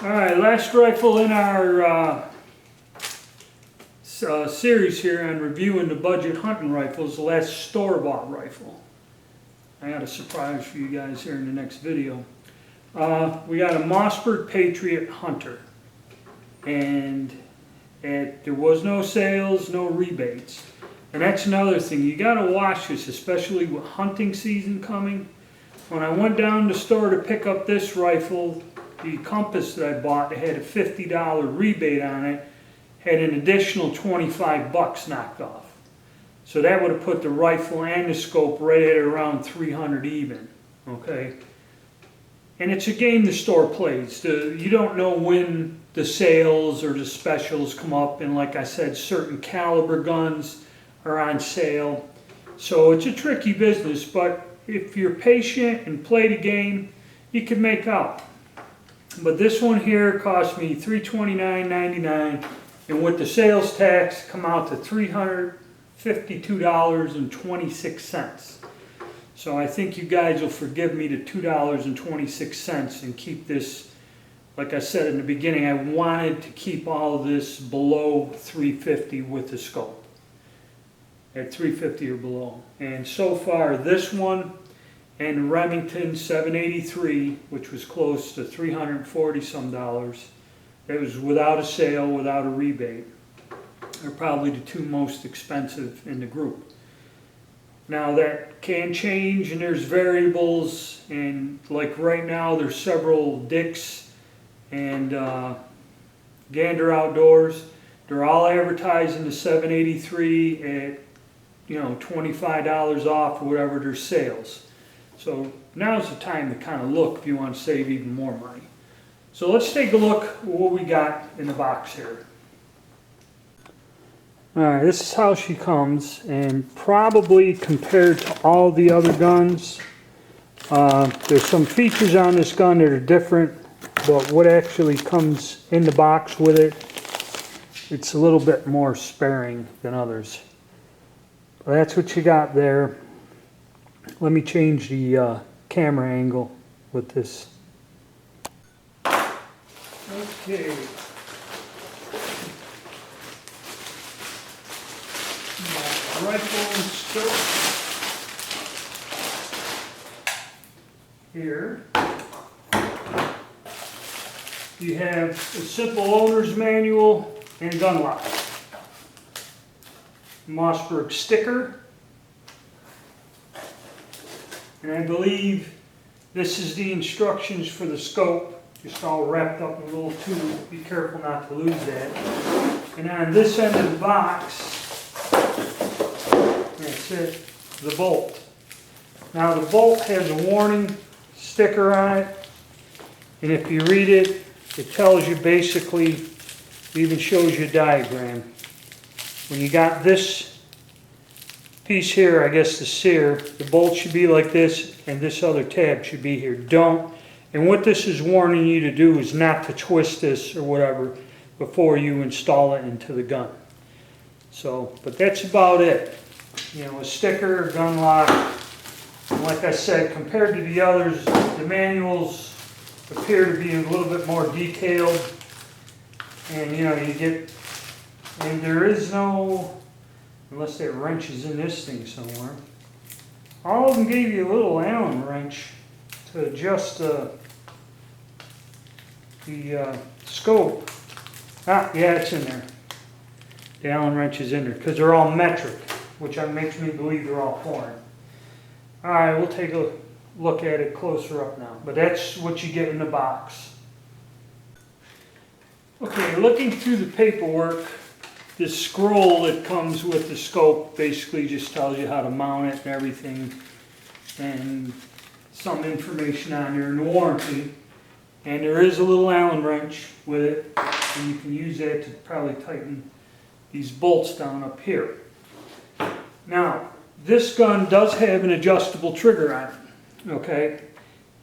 Alright, last rifle in our series here on reviewing the budget hunting rifles, the last store-bought rifle. I got a surprise for you guys here in the next video. We got a Mossberg Patriot Hunter, and there was no sales, no rebates. And that's another thing, you got to watch this, especially with hunting season coming. When I went down to the store to pick up this rifle, the compass that I bought, it had a $50 rebate on it, had an additional 25 bucks knocked off. So that would have put the rifle and the scope right at around 300 even, okay? And it's a game the store plays. You don't know when the sales or the specials come up, and like I said, certain caliber guns are on sale. So it's a tricky business, but if you're patient and play the game, you can make out. But this one here cost me $329.99, and with the sales tax come out to $352.26. So I think you guys will forgive me the $2.26 and keep this, like I said in the beginning, I wanted to keep all of this below $350 with the scope. At $350 or below. And so far this one and the Remington 783, which was close to $340 some, it was without a sale, without a rebate. They're probably the two most expensive in the group. Now that can change, and there's variables, and like right now there's several Dick's and Gander Outdoors. They're all advertising the 783 at, you know, $25 off or whatever their sales. So now's the time to kind of look if you want to save even more money. So let's take a look at what we got in the box here. Alright, this is how she comes, and probably compared to all the other guns, there's some features on this gun that are different, but what actually comes in the box with it, it's a little bit more sparing than others. That's what you got there. Let me change the camera angle with this. Okay. My rifle scope here. You have a simple owner's manual and a gun lock. Mossberg sticker. And I believe this is the instructions for the scope, just all wrapped up in a little tube. Be careful not to lose that. And on this end of the box, that's it, the bolt. Now the bolt has a warning sticker on it, and if you read it, it tells you basically, it even shows you a diagram. When you got this piece here, I guess the sear, the bolt should be like this, and this other tab should be here. Don't, and what this is warning you to do is not to twist this or whatever before you install it into the gun. So, but that's about it. You know, a sticker, a gun lock, and like I said, compared to the others, the manuals appear to be a little bit more detailed, and you know, you get, and there is no, unless that wrench is in this thing somewhere. All of them gave you a little Allen wrench to adjust the scope. Ah, yeah, it's in there. The Allen wrench is in there because they're all metric, which makes me believe they're all foreign. Alright, we'll take a look at it closer up now. But that's what you get in the box. Okay, looking through the paperwork, this scroll that comes with the scope basically just tells you how to mount it and everything, and some information on there and the warranty. And there is a little Allen wrench with it, and you can use that to probably tighten these bolts down up here. Now, this gun does have an adjustable trigger on it, okay?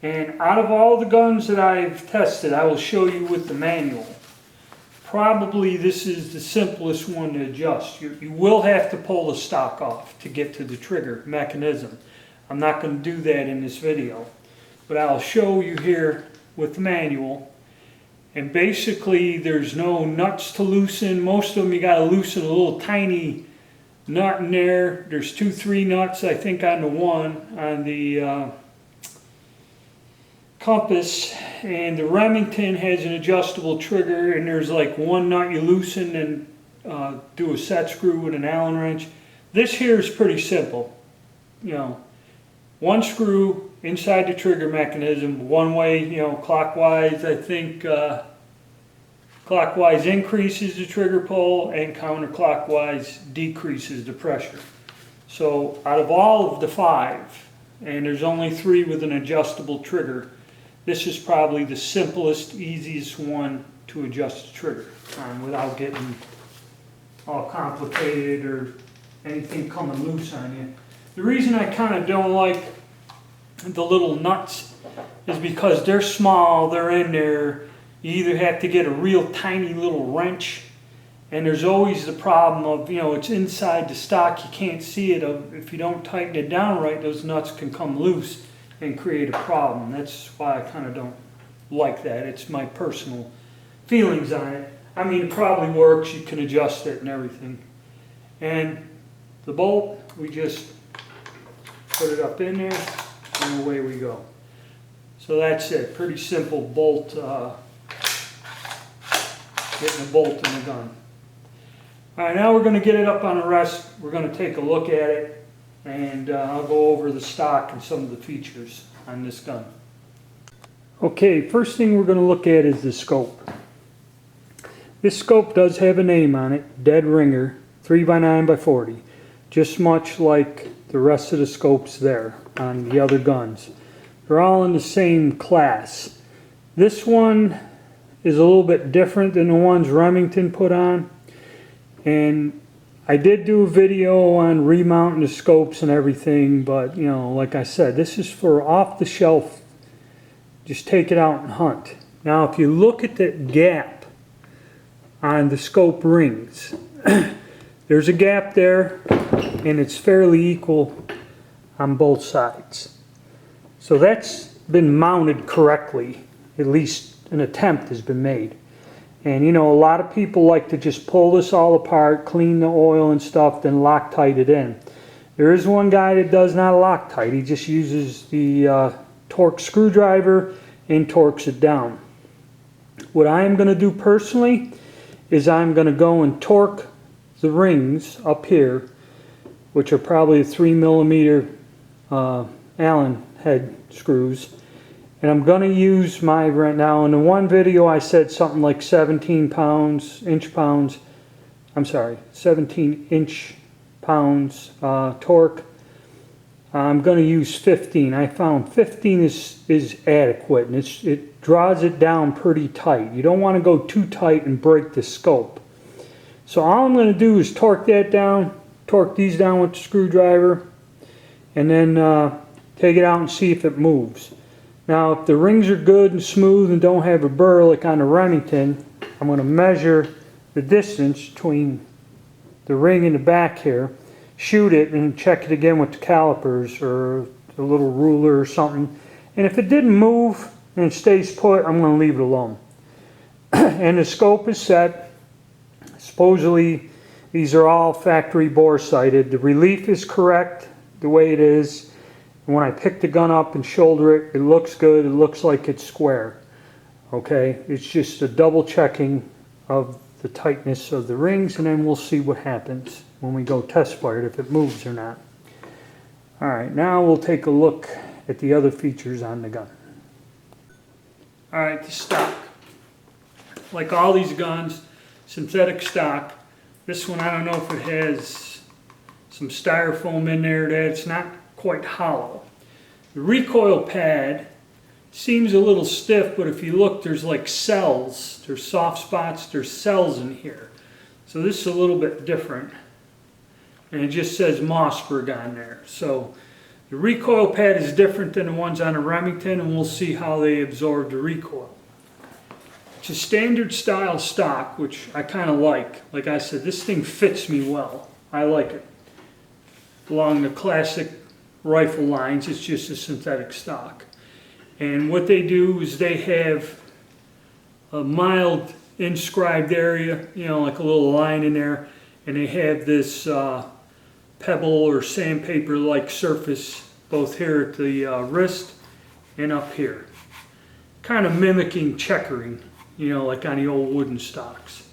And out of all the guns that I've tested, I will show you with the manual. Probably this is the simplest one to adjust. You will have to pull the stock off to get to the trigger mechanism. I'm not going to do that in this video, but I'll show you here with the manual. And basically there's no nuts to loosen. Most of them you got to loosen a little tiny nut in there. There's 2-3 nuts I think on the one on the compass, and the Remington has an adjustable trigger, and there's like one nut you loosen and do a set screw with an Allen wrench. This here is pretty simple. You know, one screw inside the trigger mechanism, one way, you know, clockwise. I think clockwise increases the trigger pull and counterclockwise decreases the pressure. So out of all of the 5, and there's only 3 with an adjustable trigger, this is probably the simplest, easiest one to adjust the trigger without getting all complicated or anything coming loose on you. The reason I kind of don't like the little nuts is because they're small, they're in there. You either have to get a real tiny little wrench, and there's always the problem of, you know, it's inside the stock, you can't see it. If you don't tighten it down right, those nuts can come loose and create a problem. That's why I kind of don't like that. It's my personal feelings on it. I mean, it probably works, you can adjust it and everything. And the bolt, we just put it up in there and away we go. So that's it, pretty simple bolt, getting a bolt in the gun. Alright, now we're going to get it up on a rest. We're going to take a look at it, and I'll go over the stock and some of the features on this gun. Okay, first thing we're going to look at is the scope. This scope does have a name on it, Dead Ringer 3x9x40, just much like the rest of the scopes there on the other guns. They're all in the same class. This one is a little bit different than the ones Remington put on, and I did do a video on remounting the scopes and everything, but you know, like I said, this is for off the shelf, just take it out and hunt. Now if you look at the gap on the scope rings, there's a gap there and it's fairly equal on both sides. So that's been mounted correctly, at least an attempt has been made. And you know, a lot of people like to just pull this all apart, clean the oil and stuff, then Loctite it in. There is one guy that does not Loctite. He just uses the torque screwdriver and torques it down. What I am going to do personally is I'm going to go and torque the rings up here, which are probably 3mm Allen head screws. And I'm going to use my, right now, in the one video I said something like 17 inch-pounds torque. I'm going to use 15. I found 15 is adequate, and it draws it down pretty tight. You don't want to go too tight and break the scope. So all I'm going to do is torque that down, torque these down with the screwdriver, and then take it out and see if it moves. Now if the rings are good and smooth and don't have a burr like on the Remington, I'm going to measure the distance between the ring and the back here, shoot it and check it again with the calipers or a little ruler or something. And if it didn't move and it stays put, I'm going to leave it alone. And the scope is set. Supposedly these are all factory bore sighted. The relief is correct the way it is. When I pick the gun up and shoulder it, it looks good. It looks like it's square. Okay, it's just a double checking of the tightness of the rings, and then we'll see what happens when we go test fire it, if it moves or not. Alright, now we'll take a look at the other features on the gun. Alright, the stock. Like all these guns, synthetic stock. This one, I don't know if it has some styrofoam in there that it's not quite hollow. The recoil pad seems a little stiff, but if you look, there's like cells, there's soft spots, there's cells in here. So this is a little bit different. And it just says Mossberg on there. So the recoil pad is different than the ones on a Remington, and we'll see how they absorb the recoil. It's a standard style stock, which I kind of like. Like I said, this thing fits me well. I like it. Along the classic rifle lines, it's just a synthetic stock. And what they do is they have a mild inscribed area, you know, like a little line in there, and they have this pebble or sandpaper-like surface both here at the wrist and up here, kind of mimicking checkering, you know, like on the old wooden stocks.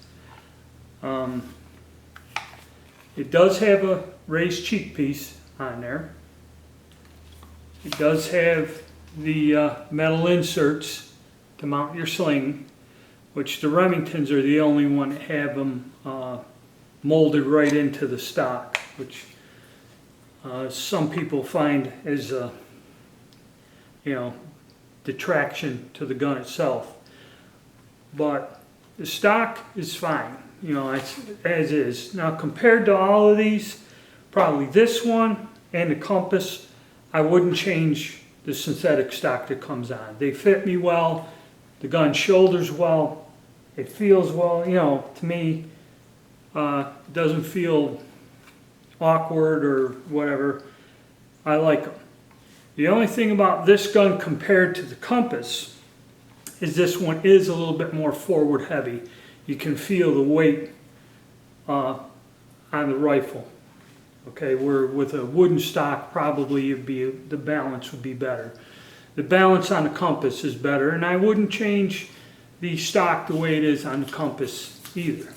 It does have a raised cheek piece on there. It does have the metal inserts to mount your sling, which the Remingtons are the only one that have them molded right into the stock, which some people find as a, you know, detraction to the gun itself. But the stock is fine, you know, as is. Now compared to all of these, probably this one and the Compass, I wouldn't change the synthetic stock that comes on. They fit me well, the gun shoulders well, it feels well, you know, to me, it doesn't feel awkward or whatever. I like them. The only thing about this gun compared to the Compass is this one is a little bit more forward heavy. You can feel the weight on the rifle. Okay, where with a wooden stock probably it'd be, the balance would be better. The balance on the Compass is better, and I wouldn't change the stock the way it is on the Compass either.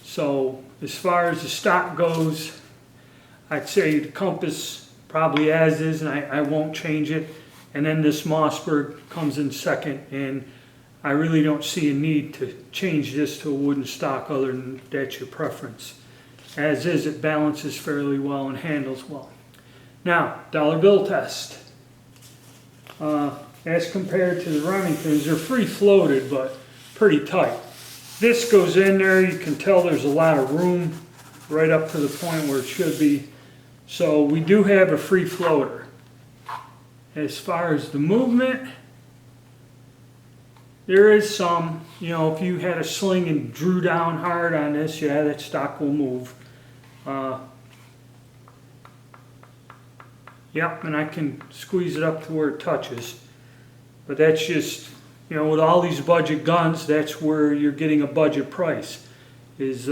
So as far as the stock goes, I'd say the Compass probably as is, and I won't change it. And then this Mossberg comes in second, and I really don't see a need to change this to a wooden stock other than that's your preference. As is, it balances fairly well and handles well. Now, dollar bill test. As compared to the Remingtons, they're free floated, but pretty tight. This goes in there, you can tell there's a lot of room right up to the point where it should be. So we do have a free floater. As far as the movement, there is some, you know, if you had a sling and drew down hard on this, yeah, that stock will move. Yep, and I can squeeze it up to where it touches. But that's just, you know, with all these budget guns, that's where you're getting a budget price, is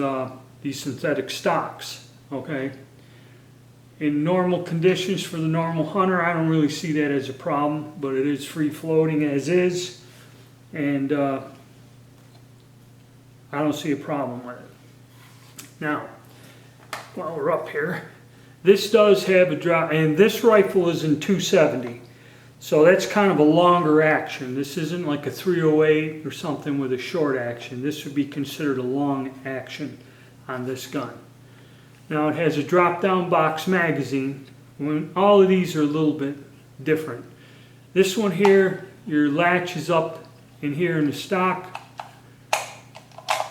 these synthetic stocks, okay? In normal conditions for the normal hunter, I don't really see that as a problem, but it is free floating as is, and I don't see a problem with it. Now, while we're up here, this does have a drop, and this rifle is in 270, so that's kind of a longer action. This isn't like a 308 or something with a short action. This would be considered a long action on this gun. Now it has a drop-down box magazine. All of these are a little bit different. This one here, your latch is up in here in the stock,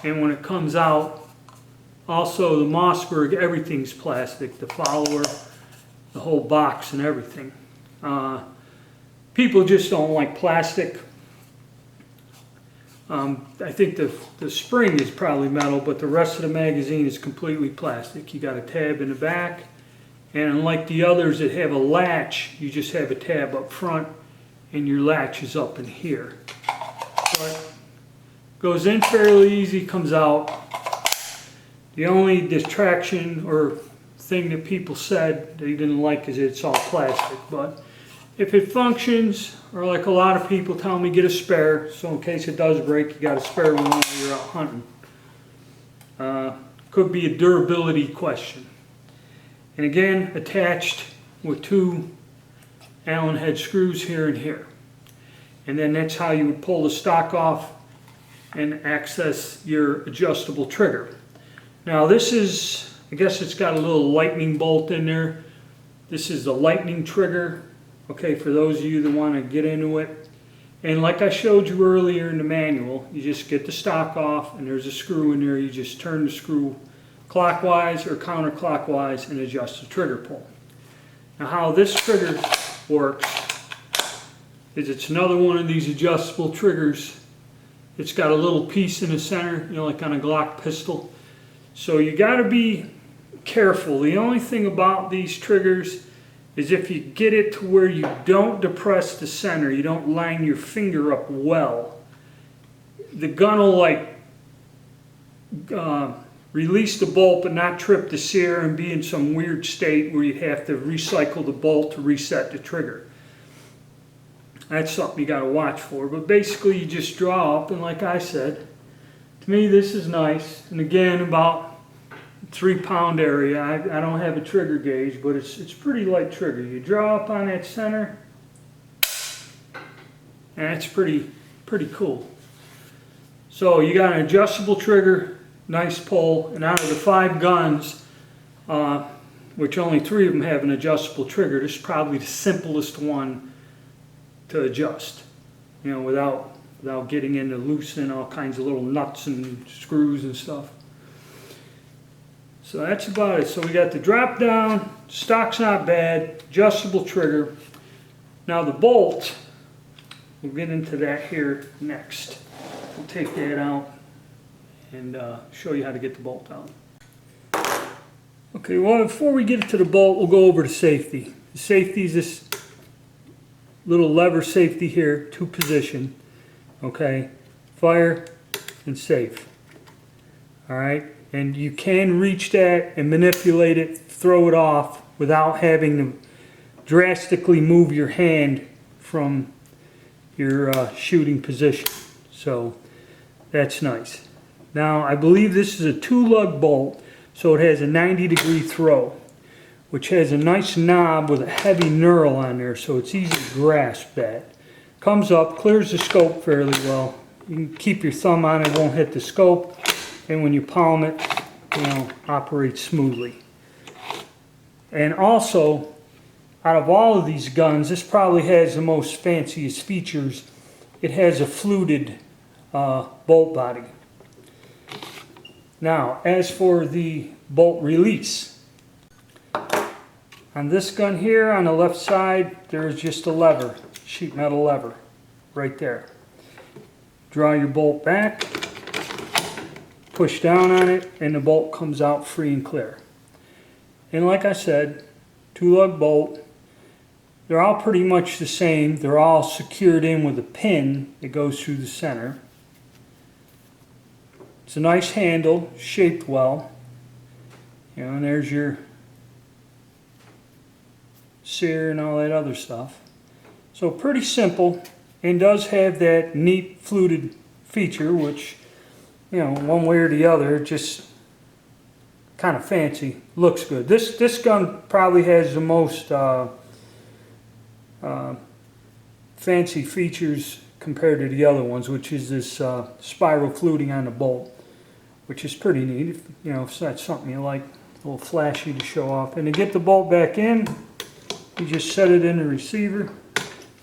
and when it comes out, also the Mossberg, everything's plastic, the follower, the whole box and everything. People just don't like plastic. I think the spring is probably metal, but the rest of the magazine is completely plastic. You got a tab in the back, and unlike the others that have a latch, you just have a tab up front, and your latch is up in here. But goes in fairly easy, comes out. The only distraction or thing that people said they didn't like is it's all plastic, but if it functions, or like a lot of people tell me, get a spare, so in case it does break, you got a spare one while you're out hunting. Could be a durability question. And again, attached with 2 Allen head screws here and here. And then that's how you would pull the stock off and access your adjustable trigger. Now this is, I guess it's got a little lightning bolt in there. This is the lightning trigger. Okay, for those of you that want to get into it. And like I showed you earlier in the manual, you just get the stock off and there's a screw in there. You just turn the screw clockwise or counterclockwise and adjust the trigger pull. Now how this trigger works is it's another one of these adjustable triggers. It's got a little piece in the center, you know, like on a Glock pistol. So you got to be careful. The only thing about these triggers is if you get it to where you don't depress the center, you don't line your finger up well, the gun will like release the bolt but not trip the sear and be in some weird state where you'd have to recycle the bolt to reset the trigger. That's something you got to watch for. But basically you just draw up, and like I said, to me this is nice. And again, about 3-pound area. I don't have a trigger gauge, but it's pretty light trigger. You draw up on that center, and it's pretty cool. So you got an adjustable trigger, nice pull, and out of the 5 guns, which only 3 of them have an adjustable trigger, this is probably the simplest one to adjust, you know, without getting into loosening all kinds of little nuts and screws and stuff. So that's about it. So we got the drop down, stock's not bad, adjustable trigger. Now the bolt, we'll get into that here next. We'll take that out and show you how to get the bolt out. Okay, well, before we get to the bolt, we'll go over to safety. The safety is this little lever safety here, 2-position. Okay, fire and safe. All right, and you can reach that and manipulate it, throw it off without having to drastically move your hand from your shooting position. So that's nice. Now I believe this is a 2-lug bolt, so it has a 90-degree throw, which has a nice knob with a heavy knurl on there, so it's easy to grasp that. Comes up, clears the scope fairly well. You can keep your thumb on it, won't hit the scope, and when you palm it, you know, operates smoothly. And also, out of all of these guns, this probably has the most fanciest features. It has a fluted bolt body. Now, as for the bolt release, on this gun here, on the left side, there's just a lever, sheet metal lever, right there. Draw your bolt back, push down on it, and the bolt comes out free and clear. And like I said, 2-lug bolt. They're all pretty much the same. They're all secured in with a pin that goes through the center. It's a nice handle, shaped well. You know, and there's your sear and all that other stuff. So pretty simple, and does have that neat fluted feature, which, you know, one way or the other, just kind of fancy, looks good. This gun probably has the most fancy features compared to the other ones, which is this spiral fluting on the bolt, which is pretty neat. If, you know, if that's something you like, a little flashy to show off. And to get the bolt back in, you just set it in the receiver,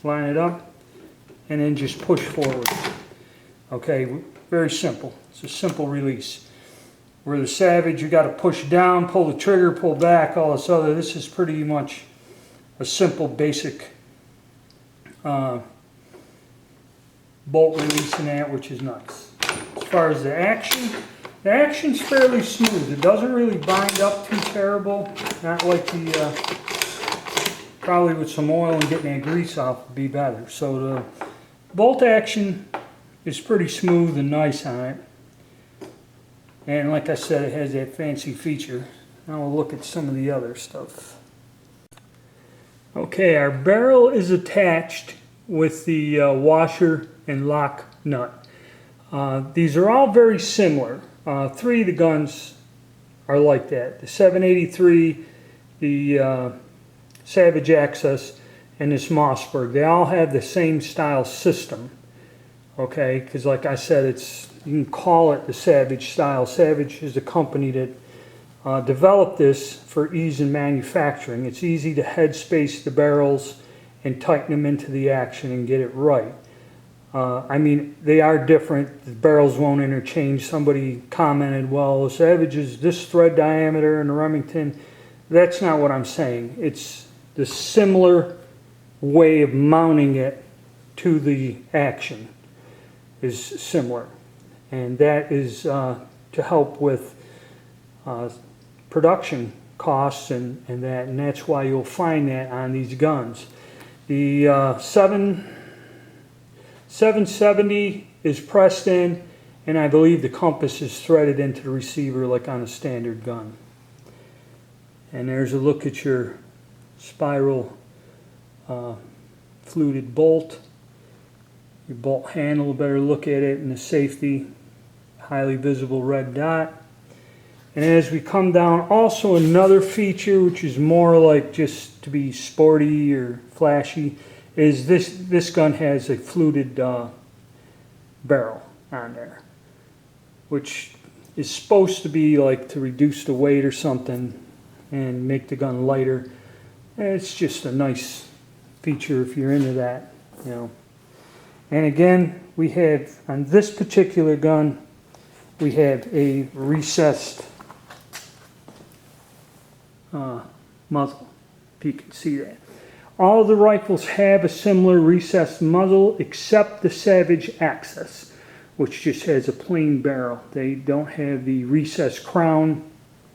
line it up, and then just push forward. Okay, very simple. It's a simple release. Where the Savage, you got to push down, pull the trigger, pull back, all this other. This is pretty much a simple, basic bolt release in that, which is nice. As far as the action's fairly smooth. It doesn't really bind up too terrible. Not like the, probably with some oil and getting that grease off would be better. So the bolt action is pretty smooth and nice on it. And like I said, it has that fancy feature. Now we'll look at some of the other stuff. Okay, our barrel is attached with the washer and lock nut. These are all very similar. 3 of the guns are like that. The 783, the Savage Access, and this Mossberg. They all have the same style system. Okay, because like I said, you can call it the Savage style. Savage is the company that developed this for ease in manufacturing. It's easy to headspace the barrels and tighten them into the action and get it right. I mean, they are different. The barrels won't interchange. Somebody commented, well, the Savage is this thread diameter and the Remington. That's not what I'm saying. It's the similar way of mounting it to the action is similar. And that is to help with production costs and that's why you'll find that on these guns. The 770 is pressed in, and I believe the compass is threaded into the receiver like on a standard gun. And there's a look at your spiral fluted bolt. Your bolt handle, better look at it, and the safety, highly visible red dot. And as we come down, also another feature which is more like just to be sporty or flashy is this gun has a fluted barrel on there, which is supposed to be like to reduce the weight or something and make the gun lighter. And it's just a nice feature if you're into that, you know. And again, we have on this particular gun, we have a recessed muzzle, if you can see that. All the rifles have a similar recessed muzzle except the Savage Access, which just has a plain barrel. They don't have the recessed crown,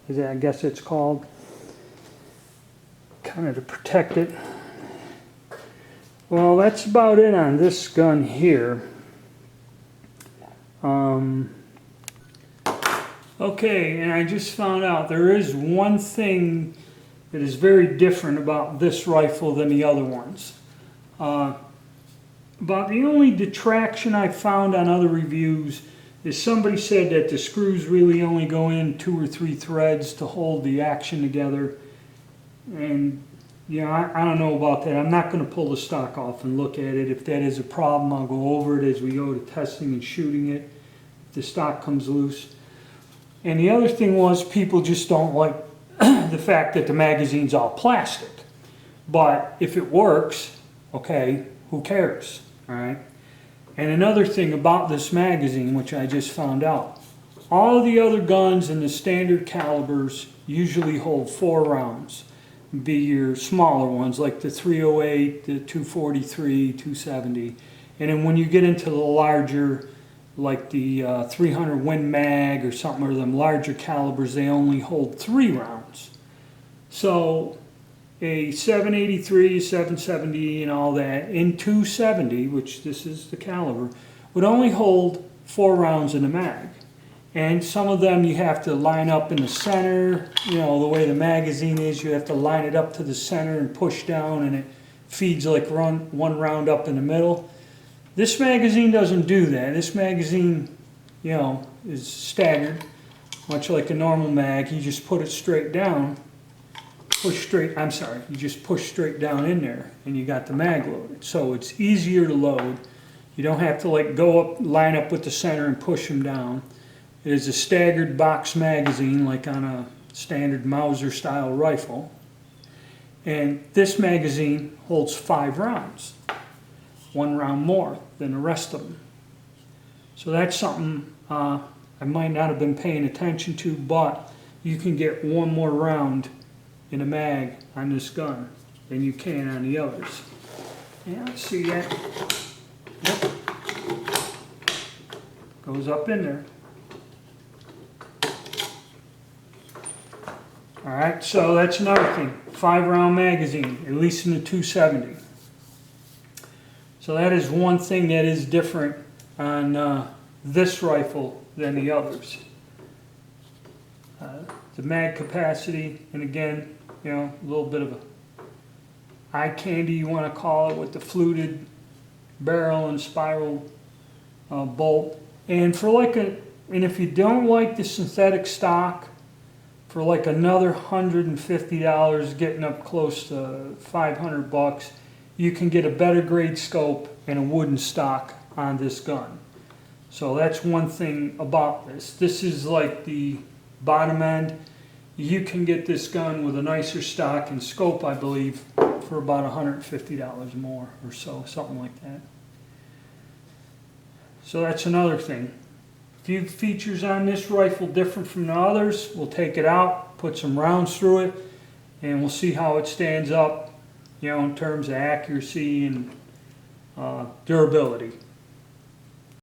as I guess it's called, kind of to protect it. Well, that's about it on this gun here. Okay, and I just found out there is one thing that is very different about this rifle than the other ones. About the only detraction I found on other reviews is somebody said that the screws really only go in 2 or 3 threads to hold the action together. And you know, I don't know about that. I'm not going to pull the stock off and look at it. If that is a problem, I'll go over it as we go to testing and shooting it, if the stock comes loose. And the other thing was, people just don't like the fact that the magazine's all plastic. But if it works, okay, who cares, all right? And another thing about this magazine, which I just found out, all the other guns in the standard calibers usually hold 4 rounds. Be your smaller ones like the 308, the 243, 270. And then when you get into the larger, like the 300 Win Mag or something, or them larger calibers, they only hold 3 rounds. So a 783, 770 and all that in 270, which this is the caliber, would only hold 4 rounds in the mag. And some of them you have to line up in the center, you know, the way the magazine is, you have to line it up to the center and push down, and it feeds like one round up in the middle. This magazine doesn't do that. This magazine, you know, is staggered, much like a normal mag. You just put it straight down, you just push straight down in there, and you got the mag loaded. So it's easier to load. You don't have to like go up, line up with the center and push them down. It is a staggered box magazine like on a standard Mauser style rifle. And this magazine holds 5 rounds, 1 round more than the rest of them. So that's something I might not have been paying attention to, but you can get 1 more round in a mag on this gun than you can on the others. Yeah, see that? Yep. Goes up in there. Alright, so that's another thing. 5-round magazine, at least in the 270. So that is one thing that is different on this rifle than the others. The mag capacity, and again, you know, a little bit of a eye candy, you want to call it, with the fluted barrel and spiral bolt. And for like and if you don't like the synthetic stock, for like another $150, getting up close to $500, you can get a better grade scope and a wooden stock on this gun. So that's one thing about this. This is like the bottom end. You can get this gun with a nicer stock and scope, I believe, for about $150 more or so, something like that. So that's another thing. Few features on this rifle different from the others. We'll take it out, put some rounds through it, and we'll see how it stands up, you know, in terms of accuracy and durability.